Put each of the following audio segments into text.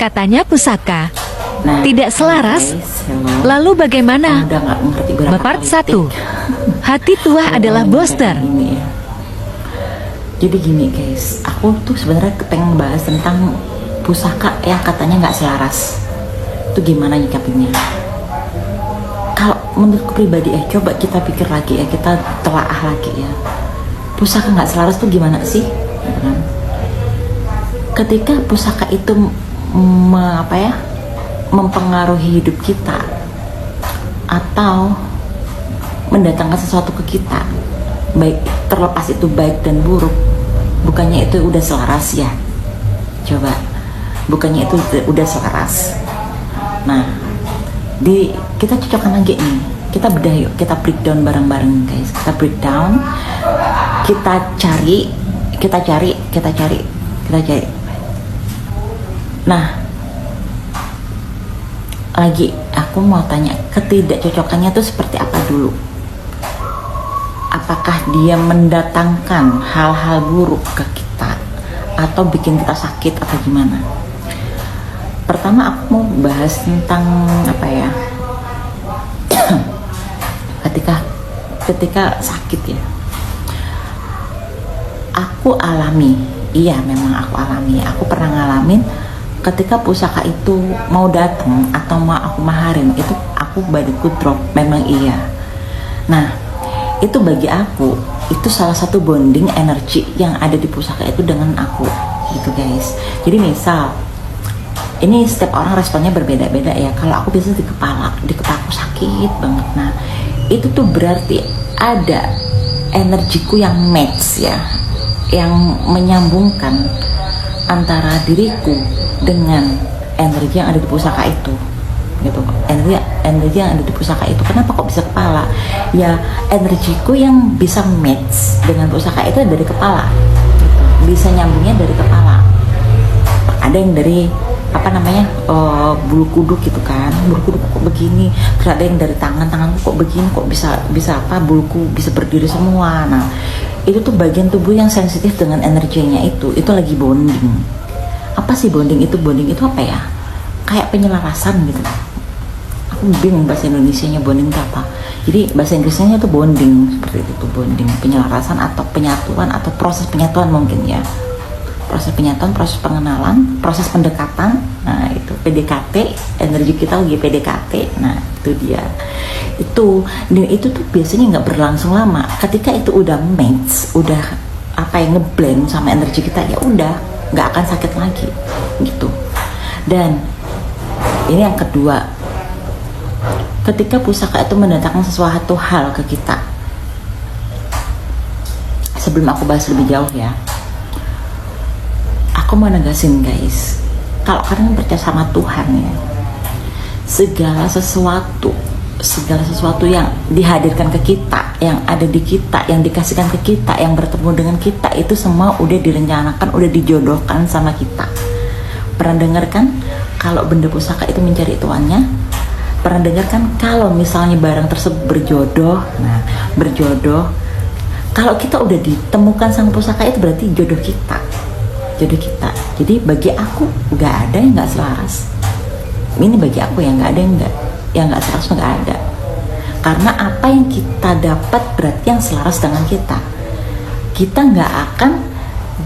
Katanya pusaka Nah, tidak selaras. guys, hello. Lalu bagaimana? Udah nggak ngerti berapa Part politik. 1. Hati tua adalah booster. Ini ya. Jadi gini guys, aku tuh sebenarnya pengen bahas tentang pusaka yang katanya nggak selaras. Itu gimana nyikapinnya? Kalau menurutku pribadi coba kita pikir lagi ya, kita telaah lagi ya. Pusaka nggak selaras tuh gimana sih? Gitu kan? Ketika pusaka itu mempengaruhi hidup kita atau mendatangkan sesuatu ke kita, baik terlepas itu baik dan buruk, bukannya itu udah selaras ya? Coba, bukannya itu udah selaras? Nah, kita cocokkan lagi nih, kita bedah yuk, kita breakdown bareng-bareng guys, kita breakdown, kita cari. Nah, lagi aku mau tanya, ketidakcocokannya tuh seperti apa dulu? Apakah dia mendatangkan hal-hal buruk ke kita atau bikin kita sakit atau gimana? Pertama aku mau bahas tentang apa ya? ketika sakit ya. Aku alami, iya memang aku alami. Aku pernah ngalamin ketika pusaka itu mau datang atau mau aku maharin, itu aku badanku drop, memang iya. Nah, itu bagi aku itu salah satu bonding energi yang ada di pusaka itu dengan aku gitu guys. Jadi misal ini setiap orang responnya berbeda-beda ya. Kalau aku biasanya di kepala aku sakit banget. Nah, itu tuh berarti ada energiku yang match ya, yang menyambungkan antara diriku dengan energi yang ada di pusaka itu gitu. Energi yang ada di pusaka itu, kenapa kok bisa kepala ya? Energiku yang bisa match dengan pusaka itu dari kepala gitu. Bisa nyambungnya dari kepala. Ada yang dari bulu kuduk gitu kan, bulu kuduk kok begini. Terus ada yang dari tanganku kok begini, kok bisa buluku bisa berdiri semua. Nah, itu tuh bagian tubuh yang sensitif dengan energinya itu lagi bonding. Apa sih bonding itu? Bonding itu apa ya? Kayak penyelarasan gitu. Aku bingung bahasa Indonesianya bonding itu apa. Jadi bahasa Inggrisnya itu bonding, seperti itu tuh bonding, penyelarasan atau penyatuan atau proses penyatuan mungkin ya. Proses penyatuan, proses pengenalan, proses pendekatan. Nah, itu PDKT, energi kita lagi PDKT. Nah, itu dia. Itu tuh biasanya nggak berlangsung lama. Ketika itu udah match, udah ngeblend sama energi kita, ya udah nggak akan sakit lagi gitu. Dan ini yang kedua, ketika pusaka itu mendatangkan sesuatu hal ke kita. Sebelum aku bahas lebih jauh ya, aku mau negasin guys, kalau kalian percaya sama Tuhan ya, segala sesuatu yang dihadirkan ke kita, yang ada di kita, yang dikasihkan ke kita, yang bertemu dengan kita, itu semua udah direncanakan, udah dijodohkan sama kita. Pernah dengar kan kalau benda pusaka itu mencari tuannya? Pernah dengar kan kalau misalnya barang tersebut berjodoh? Nah, berjodoh, kalau kita udah ditemukan sama pusaka itu berarti jodoh kita. Jadi bagi aku nggak ada yang nggak selaras. Ini bagi aku yang nggak ada yang nggak selaras, nggak ada. Karena apa yang kita dapat berarti yang selaras dengan kita. Kita nggak akan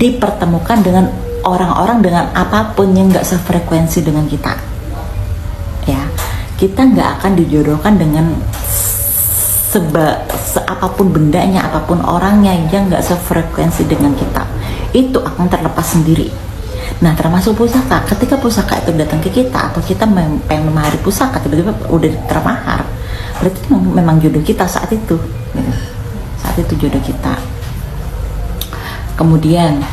dipertemukan dengan orang-orang dengan apapun yang nggak sefrekuensi dengan kita. Ya, kita nggak akan dijodohkan dengan apapun bendanya, apapun orangnya yang nggak sefrekuensi dengan kita. Itu akan terlepas sendiri. Nah, termasuk pusaka. Ketika pusaka itu datang ke kita atau kita pengen memahari pusaka, tiba-tiba udah termahar, berarti itu memang jodoh kita saat itu gitu. Saat itu jodoh kita. Kemudian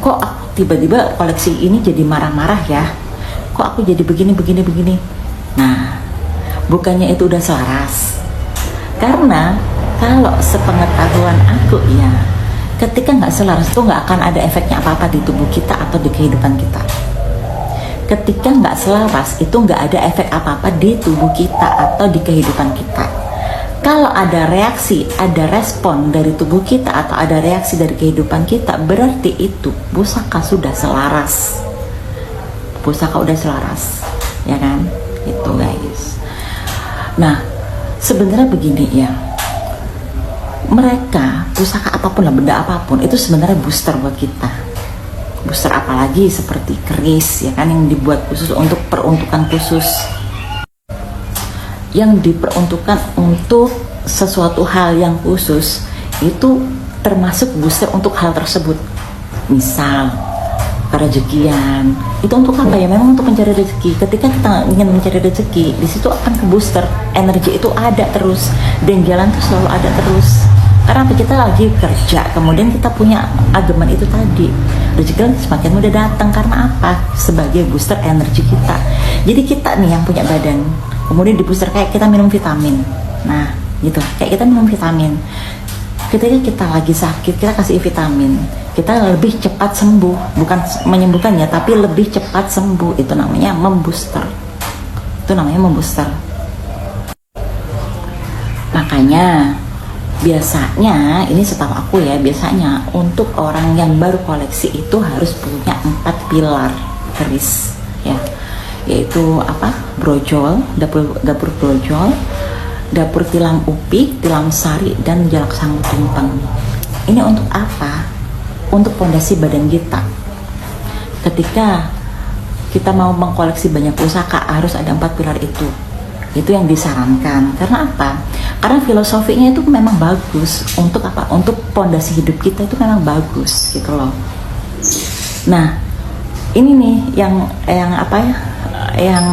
kok aku tiba-tiba koleksi ini jadi marah-marah ya, kok aku jadi begini. Nah, bukannya itu udah selaras. Karena kalau sepengetahuan aku ya, ketika nggak selaras itu nggak akan ada efeknya apa-apa di tubuh kita atau di kehidupan kita. Ketika nggak selaras itu nggak ada efek apa-apa di tubuh kita atau di kehidupan kita. Kalau ada reaksi, ada respon dari tubuh kita atau ada reaksi dari kehidupan kita, berarti itu pusaka sudah selaras. Pusaka udah selaras, ya kan? Itu guys. Nah, sebenarnya begini ya. Mereka, pusaka apapun lah, benda apapun, itu sebenarnya booster buat kita. Booster apalagi seperti keris, ya kan, yang dibuat khusus untuk peruntukan khusus. Yang diperuntukkan untuk sesuatu hal yang khusus, itu termasuk booster untuk hal tersebut. Misal kerezekian, itu untuk apa ya? Memang untuk mencari rezeki. Ketika kita ingin mencari rezeki, di situ akan ke booster. Energi itu ada terus, dan jalan itu selalu ada terus. Karena apa? Kita lagi kerja, kemudian kita punya ageman itu tadi, rezeki semakin mudah datang. Karena apa? Sebagai booster energi kita. Jadi kita nih yang punya badan, kemudian di booster kayak kita minum vitamin. Nah gitu, kayak kita minum vitamin. Ketika kita lagi sakit, kita kasih vitamin, kita lebih cepat sembuh. Bukan menyembuhkan ya, tapi lebih cepat sembuh. Itu namanya membooster. Itu namanya membooster. Makanya biasanya, ini setahu aku ya, biasanya untuk orang yang baru koleksi itu harus punya 4 pilar keris ya, yaitu apa? Brojol, dapur brojol, dapur tilam upik, tilam sari, dan jalak sangu tumpeng. Ini untuk apa? Untuk pondasi badan kita. Ketika kita mau mengkoleksi banyak pusaka, harus ada 4 pilar itu. Itu yang disarankan. Karena apa? Karena filosofinya itu memang bagus. Untuk apa? Untuk pondasi hidup kita itu memang bagus gitu loh. Nah, ini nih yang apa ya? Yang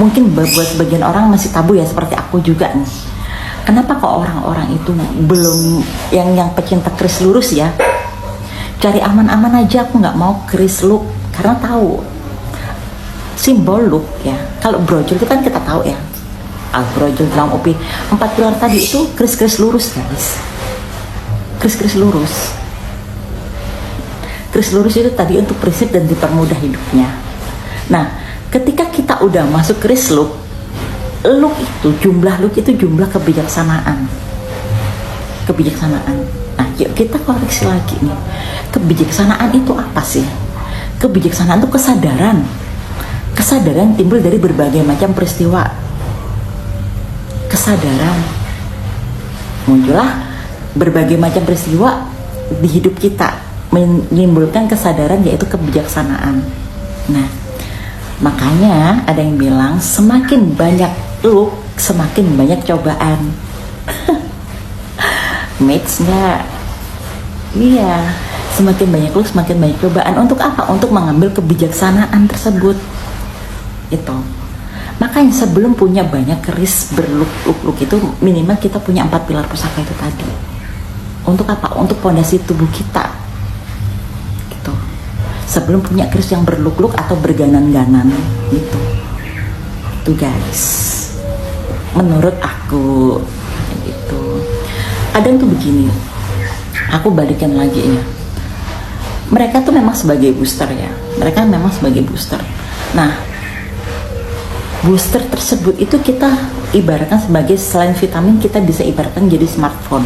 mungkin buat sebagian orang masih tabu ya, seperti aku juga nih. Kenapa kok orang-orang itu belum, yang pecinta keris lurus ya, cari aman-aman aja, aku nggak mau keris look, karena tahu simbol look ya. Kalau brojol itu kan kita tahu ya, brojol dalam upi 4 pilar tadi itu keris-keris lurus guys, keris-keris lurus. Keris lurus itu tadi untuk prinsip dan dipermudah hidupnya. Nah, ketika kita udah masuk keris look itu jumlah kebijaksanaan. Nah, yuk kita koreksi lagi nih. Kebijaksanaan itu apa sih? Kebijaksanaan itu kesadaran. Kesadaran timbul dari berbagai macam peristiwa. Kesadaran muncullah berbagai macam peristiwa di hidup kita, menimbulkan kesadaran, yaitu kebijaksanaan. Nah, makanya ada yang bilang semakin banyak look, semakin banyak cobaan. Mates nggak? Iya, semakin banyak look, semakin banyak cobaan. Untuk apa? Untuk mengambil kebijaksanaan tersebut. Itu. Makanya sebelum punya banyak keris berlook itu, minimal kita punya 4 pilar pusaka itu tadi. Untuk apa? Untuk pondasi tubuh kita. Gitu. Sebelum punya keris yang berlook atau berganan-ganan gitu. Itu guys. Menurut aku gitu. Kadang tuh begini. Aku balikan lagi ya. Mereka tuh memang sebagai booster ya. Mereka memang sebagai booster. Nah, booster tersebut itu kita ibaratkan sebagai, selain vitamin, kita bisa ibaratkan jadi smartphone.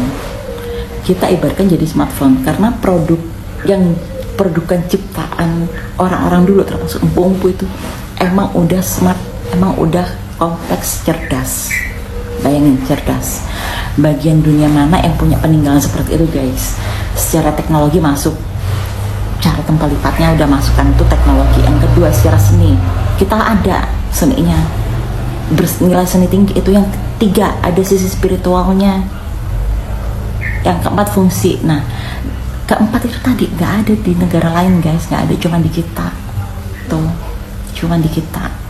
Kita ibaratkan jadi smartphone karena produkan ciptaan orang-orang dulu, termasuk empu-empu itu emang udah smart, emang udah kompleks, cerdas. Bayangin, cerdas. Bagian dunia mana yang punya peninggalan seperti itu guys? Secara teknologi masuk, cara tempat lipatnya udah masukkan itu teknologi. Yang kedua, secara seni kita ada seninya, bernilai seni tinggi. Itu yang ketiga, ada sisi spiritualnya. Yang keempat, fungsi. Nah, keempat itu tadi nggak ada di negara lain guys, nggak ada, cuma di kita tuh, cuma di kita.